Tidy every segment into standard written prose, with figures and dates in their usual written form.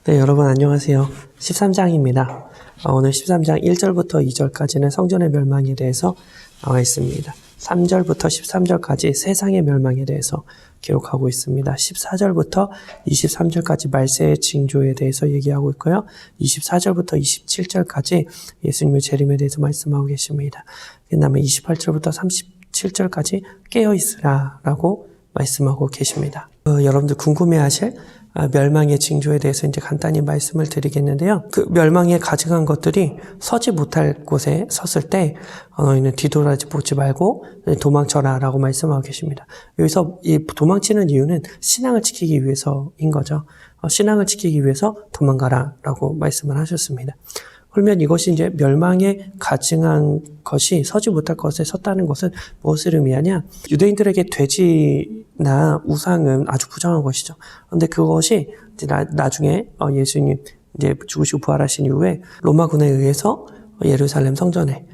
네, 여러분 안녕하세요. 13장입니다. 오늘 13장 1절부터 2절까지는 성전의 멸망에 대해서 나와 있습니다. 3절부터 13절까지 세상의 멸망에 대해서 기록하고 있습니다. 14절부터 23절까지 말세의 징조에 대해서 얘기하고 있고요. 24절부터 27절까지 예수님의 재림에 대해서 말씀하고 계십니다. 그 다음에 28절부터 37절까지 깨어있으라 라고 말씀하고 계십니다. 여러분들 궁금해하실 멸망의 징조에 대해서 이제 간단히 말씀을 드리겠는데요. 그 멸망에 가증한 것들이 서지 못할 곳에 섰을 때 너희는 뒤돌아보지 말고 도망쳐라 라고 말씀하고 계십니다. 여기서 이 도망치는 이유는 신앙을 지키기 위해서인 거죠. 신앙을 지키기 위해서 도망가라 라고 말씀을 하셨습니다. 그러면 이것이 이제 멸망에 가증한 것이 서지 못할 것에 섰다는 것은 무엇을 의미하냐? 유대인들에게 돼지나 우상은 아주 부정한 것이죠. 그런데 그것이 이제 나중에 예수님 이제 죽으시고 부활하신 이후에 로마군에 의해서 예루살렘 성전에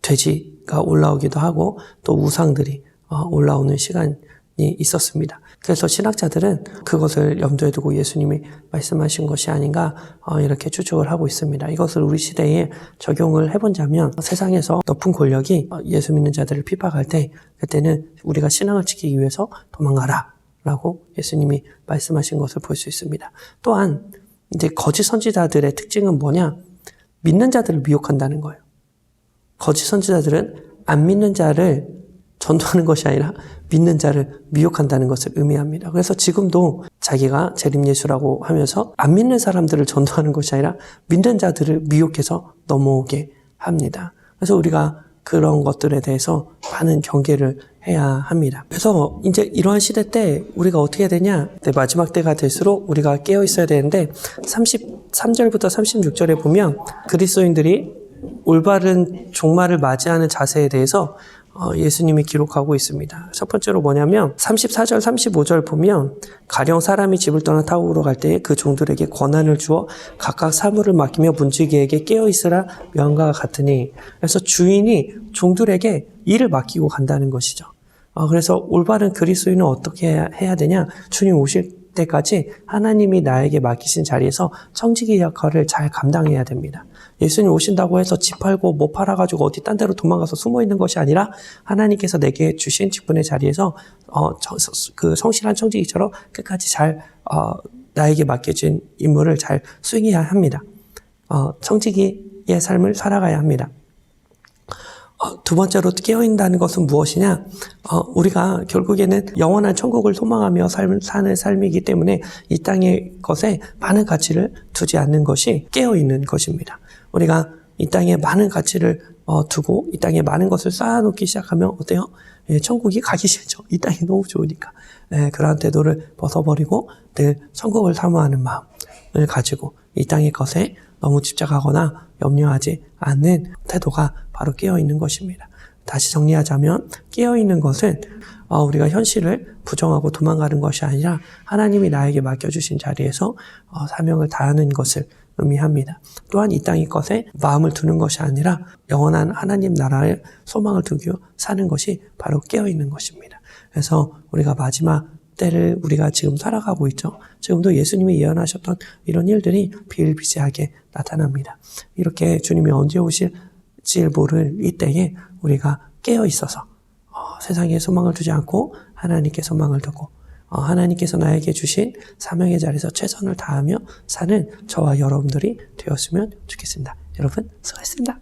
돼지가 올라오기도 하고 또 우상들이 올라오는 시간이 있었습니다. 그래서 신학자들은 그것을 염두에 두고 예수님이 말씀하신 것이 아닌가 이렇게 추측을 하고 있습니다. 이것을 우리 시대에 적용을 해본다면 세상에서 높은 권력이 예수 믿는 자들을 핍박할 때 그때는 우리가 신앙을 지키기 위해서 도망가라 라고 예수님이 말씀하신 것을 볼 수 있습니다. 또한 이제 거짓 선지자들의 특징은 뭐냐? 믿는 자들을 미혹한다는 거예요. 거짓 선지자들은 안 믿는 자를 전도하는 것이 아니라 믿는 자를 미혹한다는 것을 의미합니다. 그래서 지금도 자기가 재림 예수라고 하면서 안 믿는 사람들을 전도하는 것이 아니라 믿는 자들을 미혹해서 넘어오게 합니다. 그래서 우리가 그런 것들에 대해서 많은 경계를 해야 합니다. 그래서 이제 이러한 시대 때 우리가 어떻게 해야 되냐? 마지막 때가 될수록 우리가 깨어 있어야 되는데 33절부터 36절에 보면 그리스도인들이 올바른 종말을 맞이하는 자세에 대해서 예수님이 기록하고 있습니다. 첫 번째로 뭐냐면 34절, 35절 보면 가령 사람이 집을 떠나 타국으로 갈 때에 그 종들에게 권한을 주어 각각 사물을 맡기며 문지기에게 깨어있으라 명과 같으니, 그래서 주인이 종들에게 일을 맡기고 간다는 것이죠. 그래서 올바른 그리스도인은 어떻게 해야 되냐? 주님 오실 때까지 하나님이 나에게 맡기신 자리에서 청지기 역할을 잘 감당해야 됩니다. 예수님 오신다고 해서 집 팔고 못 팔아가지고 어디 딴 데로 도망가서 숨어 있는 것이 아니라 하나님께서 내게 주신 직분의 자리에서 그 성실한 청지기처럼 끝까지 잘 나에게 맡겨진 임무를 잘 수행해야 합니다. 청지기의 삶을 살아가야 합니다. 두 번째로 깨어있다는 것은 무엇이냐? 우리가 결국에는 영원한 천국을 소망하며 사는 삶이기 때문에 이 땅의 것에 많은 가치를 두지 않는 것이 깨어있는 것입니다. 우리가 이 땅에 많은 가치를 두고 이 땅에 많은 것을 쌓아놓기 시작하면 어때요? 천국이 가기 싫죠. 이 땅이 너무 좋으니까. 그러한 태도를 벗어버리고 늘 천국을 사모하는 마음을 가지고 이 땅의 것에 너무 집착하거나 염려하지 않는 태도가 바로 깨어있는 것입니다. 다시 정리하자면 깨어있는 것은 우리가 현실을 부정하고 도망가는 것이 아니라 하나님이 나에게 맡겨주신 자리에서 사명을 다하는 것을 의미합니다. 또한 이 땅의 것에 마음을 두는 것이 아니라 영원한 하나님 나라의 소망을 두고 사는 것이 바로 깨어있는 것입니다. 그래서 우리가 마지막 때를 우리가 지금 살아가고 있죠. 지금도 예수님이 예언하셨던 이런 일들이 비일비재하게 나타납니다. 이렇게 주님이 언제 오실지 모를 이때에 우리가 깨어 있어서 세상에 소망을 두지 않고 하나님께 소망을 두고 하나님께서 나에게 주신 사명의 자리에서 최선을 다하며 사는 저와 여러분들이 되었으면 좋겠습니다. 여러분 수고하셨습니다.